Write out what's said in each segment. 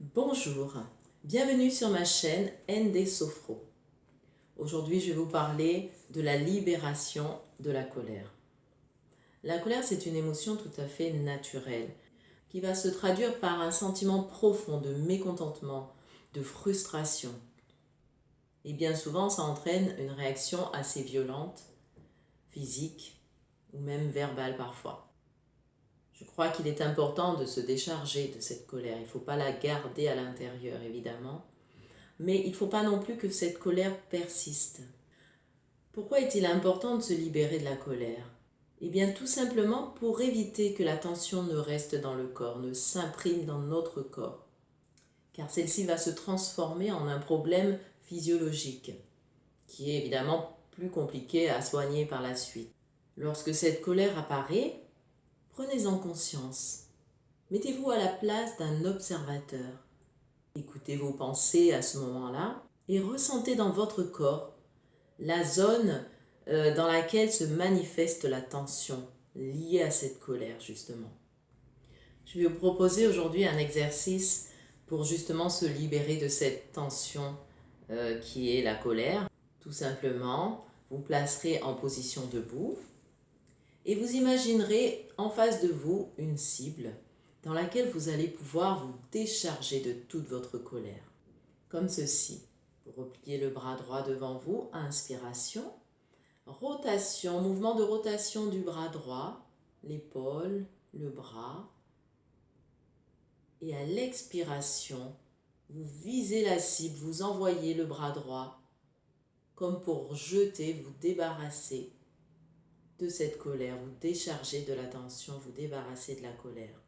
Bonjour, bienvenue sur ma chaîne ND Sophro. Aujourd'hui, je vais vous parler de la libération de la colère. La colère, c'est une émotion tout à fait naturelle qui va se traduire par un sentiment profond de mécontentement, de frustration. Et bien souvent, ça entraîne une réaction assez violente, physique ou même verbale parfois. Je crois qu'il est important de se décharger de cette colère. Il ne faut pas la garder à l'intérieur, évidemment. Mais il ne faut pas non plus que cette colère persiste. Pourquoi est-il important de se libérer de la colère? Eh bien, tout simplement pour éviter que la tension ne reste dans le corps, ne s'imprime dans notre corps. Car celle-ci va se transformer en un problème physiologique, qui est évidemment plus compliqué à soigner par la suite. Lorsque cette colère apparaît, prenez-en conscience. Mettez-vous à la place d'un observateur. Écoutez vos pensées à ce moment-là et ressentez dans votre corps la zone dans laquelle se manifeste la tension liée à cette colère justement. Je vais vous proposer aujourd'hui un exercice pour justement se libérer de cette tension qui est la colère. Tout simplement, vous placerez en position debout et vous imaginerez en face de vous une cible dans laquelle vous allez pouvoir vous décharger de toute votre colère. Comme ceci. Vous repliez le bras droit devant vous, inspiration, rotation, mouvement de rotation du bras droit, l'épaule, le bras. Et à l'expiration, vous visez la cible, vous envoyez le bras droit comme pour jeter, vous débarrasser de cette colère, vous décharger de la tension, vous débarrasser de la colère.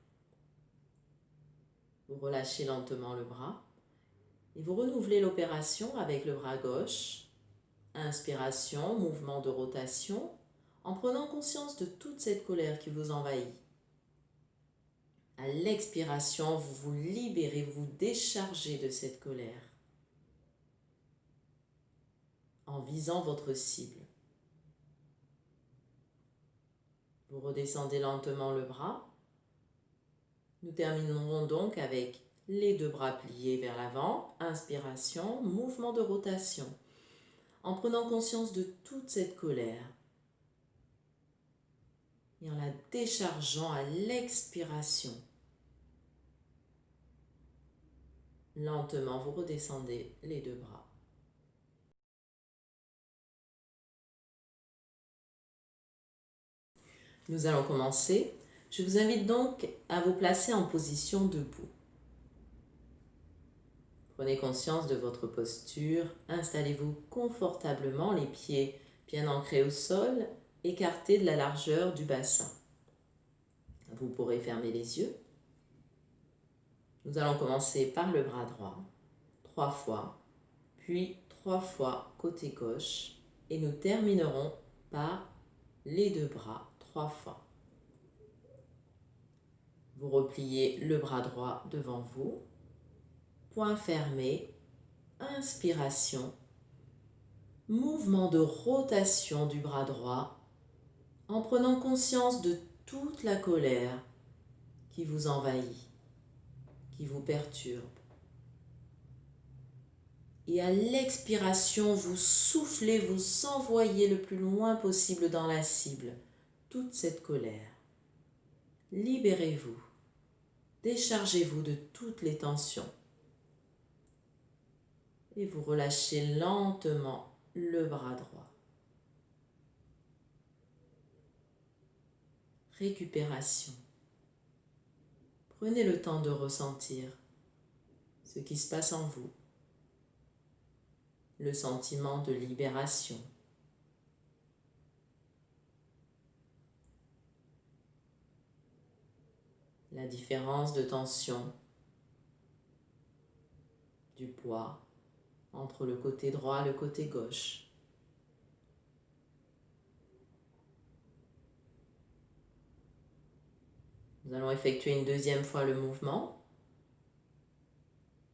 Vous relâchez lentement le bras et vous renouvelez l'opération avec le bras gauche. Inspiration, mouvement de rotation, en prenant conscience de toute cette colère qui vous envahit. À l'expiration, vous vous libérez, vous vous déchargez de cette colère en visant votre cible. Vous redescendez lentement le bras. Nous terminerons donc avec les deux bras pliés vers l'avant. Inspiration, mouvement de rotation, en prenant conscience de toute cette colère et en la déchargeant à l'expiration. Lentement, vous redescendez les deux bras. Nous allons commencer. Je vous invite donc à vous placer en position debout. Prenez conscience de votre posture. Installez-vous confortablement, les pieds bien ancrés au sol, écartés de la largeur du bassin. Vous pourrez fermer les yeux. Nous allons commencer par le bras droit, 3 fois, puis 3 fois côté gauche, et nous terminerons par les deux bras 3 fois. Vous repliez le bras droit devant vous, poing fermé, inspiration, mouvement de rotation du bras droit en prenant conscience de toute la colère qui vous envahit, qui vous perturbe. Et à l'expiration, vous soufflez, vous envoyez le plus loin possible dans la cible toute cette colère. Libérez-vous, déchargez-vous de toutes les tensions. Et vous relâchez lentement le bras droit. Récupération. Prenez le temps de ressentir ce qui se passe en vous. Le sentiment de libération. La différence de tension, du poids entre le côté droit et le côté gauche. Nous allons effectuer une deuxième fois le mouvement.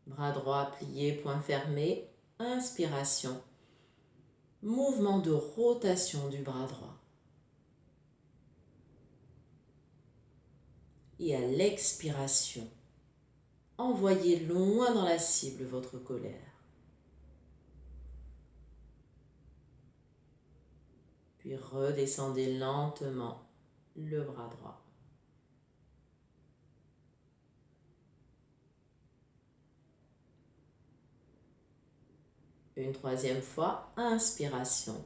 Bras droit plié, poing fermé, inspiration. Mouvement de rotation du bras droit. Et à l'expiration, envoyez loin dans la cible votre colère. Puis redescendez lentement le bras droit. Une troisième fois, inspiration.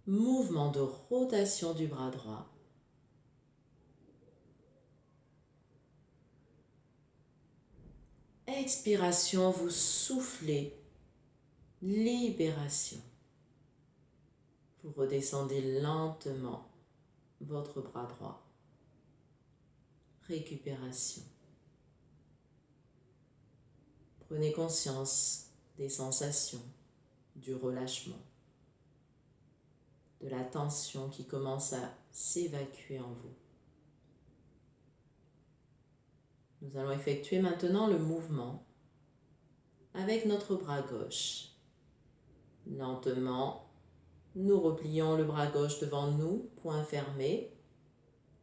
Mouvement de rotation du bras droit. Expiration, vous soufflez. Libération. Vous redescendez lentement votre bras droit. Récupération. Prenez conscience des sensations, du relâchement, de la tension qui commence à s'évacuer en vous. Nous allons effectuer maintenant le mouvement avec notre bras gauche. Lentement, nous replions le bras gauche devant nous, poing fermé.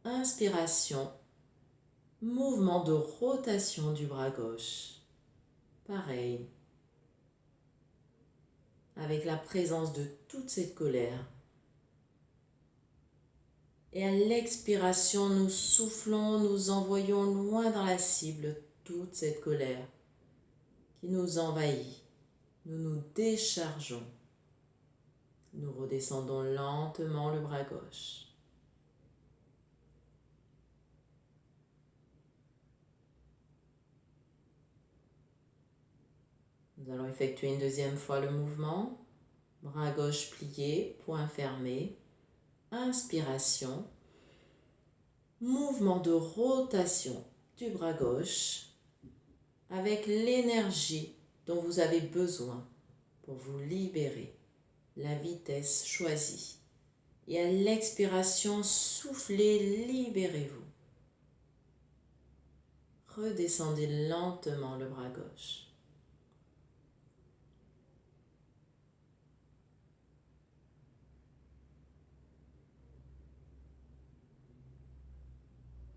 Inspiration, mouvement de rotation du bras gauche. Pareil, avec la présence de toute cette colère. Et à l'expiration, nous soufflons, nous envoyons loin dans la cible toute cette colère qui nous envahit. Nous nous déchargeons. Nous redescendons lentement le bras gauche. Nous allons effectuer une deuxième fois le mouvement. Bras gauche plié, poing fermé. Inspiration. Mouvement de rotation du bras gauche avec l'énergie dont vous avez besoin pour vous libérer, la vitesse choisie. Et à l'expiration, soufflez, libérez-vous. Redescendez lentement le bras gauche.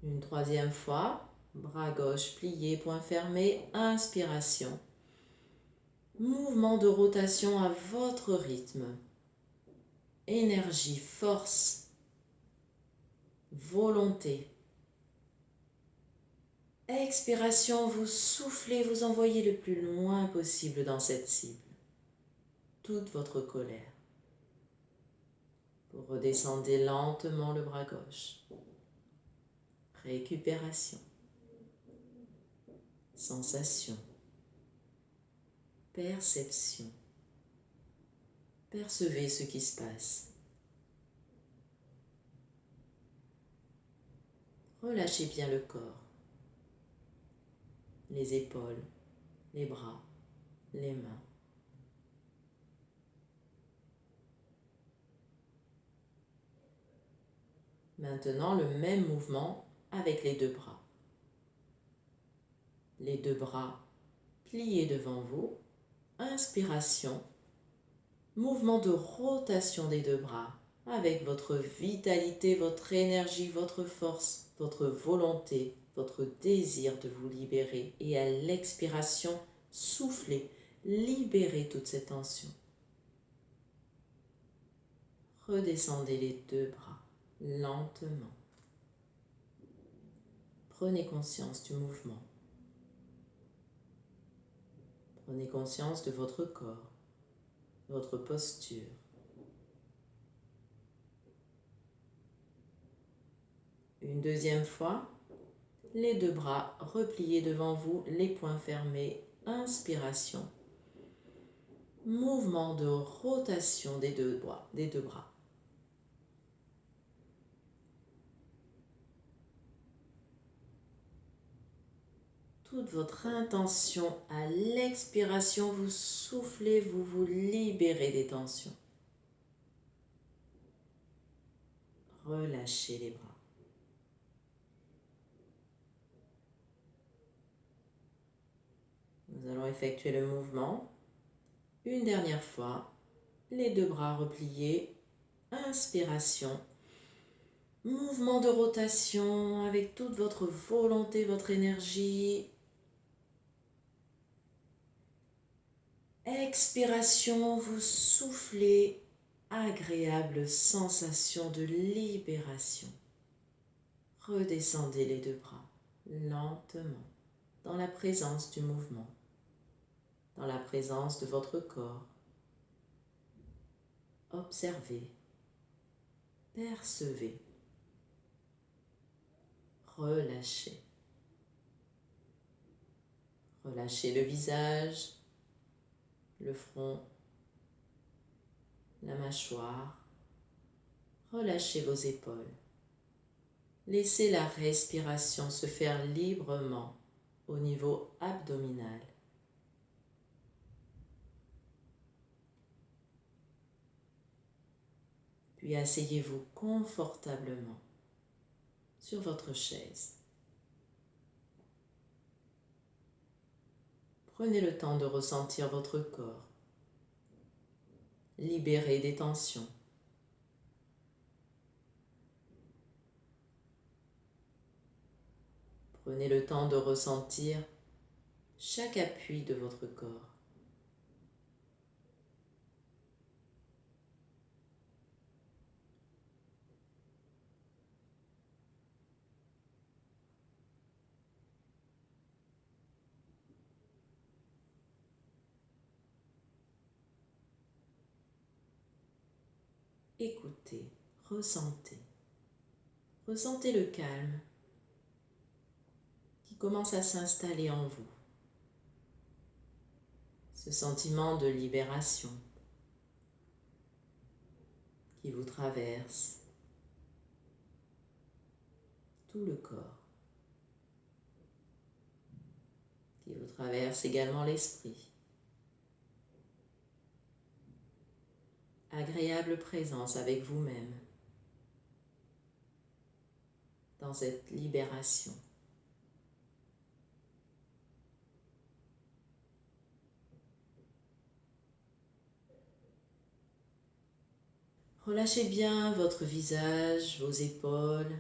Une troisième fois, bras gauche plié, poing fermé, inspiration. Mouvement de rotation à votre rythme. Énergie, force, volonté. Expiration, vous soufflez, vous envoyez le plus loin possible dans cette cible. Toute votre colère. Vous redescendez lentement le bras gauche. Récupération. Sensation. Perception. Percevez ce qui se passe. Relâchez bien le corps, les épaules, les bras, les mains. Maintenant, le même mouvement avec les deux bras. Les deux bras pliés devant vous. Inspiration. Mouvement de rotation des deux bras avec votre vitalité, votre énergie, votre force, votre volonté, votre désir de vous libérer. Et à l'expiration, soufflez, libérez toute cette tension. Redescendez les deux bras lentement. Prenez conscience du mouvement. Prenez conscience de votre corps, votre posture. Une deuxième fois, les deux bras repliés devant vous, les poings fermés. Inspiration. Mouvement de rotation des deux bras. Toute votre intention, à l'expiration, vous soufflez, vous vous libérez des tensions. Relâchez les bras. Nous allons effectuer le mouvement. Une dernière fois, les deux bras repliés. Inspiration. Mouvement de rotation avec toute votre volonté, votre énergie. Expiration, vous soufflez, agréable sensation de libération. Redescendez les deux bras lentement dans la présence du mouvement, dans la présence de votre corps. Observez, percevez, relâchez. Relâchez le visage, le front, la mâchoire. Relâchez vos épaules. Laissez la respiration se faire librement au niveau abdominal. Puis asseyez-vous confortablement sur votre chaise. Prenez le temps de ressentir votre corps. Libérez des tensions. Prenez le temps de ressentir chaque appui de votre corps. Écoutez, ressentez. Ressentez le calme qui commence à s'installer en vous. Ce sentiment de libération qui vous traverse tout le corps, qui vous traverse également l'esprit. Agréable présence avec vous-même dans cette libération. Relâchez bien votre visage, vos épaules.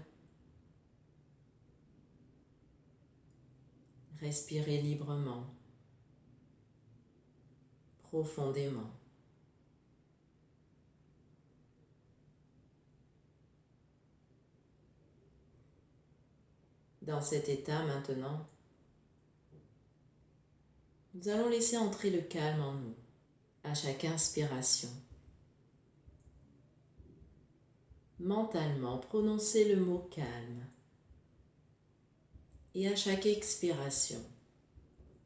Respirez librement, profondément. Dans cet état maintenant, nous allons laisser entrer le calme en nous à chaque inspiration. Mentalement, prononcez le mot calme et à chaque expiration,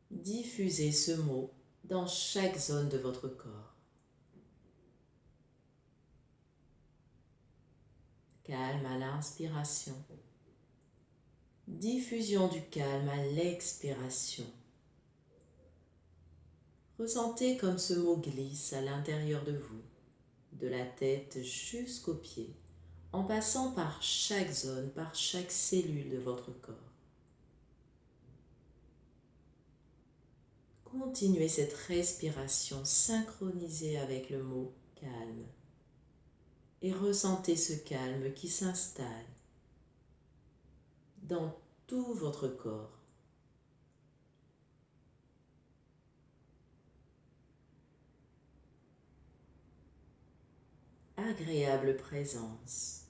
diffusez ce mot dans chaque zone de votre corps. Calme à l'inspiration. Diffusion du calme à l'expiration. Ressentez comme ce mot glisse à l'intérieur de vous, de la tête jusqu'aux pieds, en passant par chaque zone, par chaque cellule de votre corps. Continuez cette respiration synchronisée avec le mot calme et ressentez ce calme qui s'installe dans tout votre corps. Agréable présence,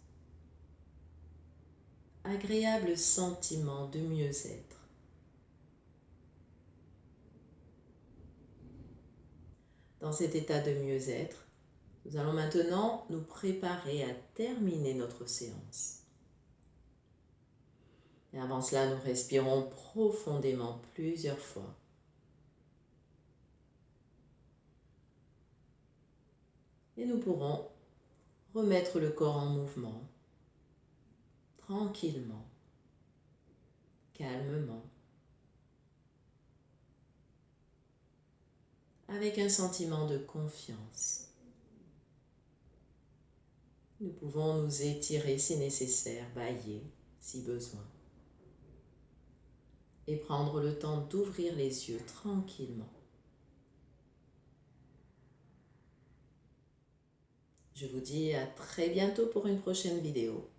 agréable sentiment de mieux-être. Dans cet état de mieux-être, nous allons maintenant nous préparer à terminer notre séance. Et avant cela, nous respirons profondément plusieurs fois. Et nous pourrons remettre le corps en mouvement, tranquillement, calmement, avec un sentiment de confiance. Nous pouvons nous étirer si nécessaire, bâiller si besoin. Et prendre le temps d'ouvrir les yeux tranquillement. Je vous dis à très bientôt pour une prochaine vidéo.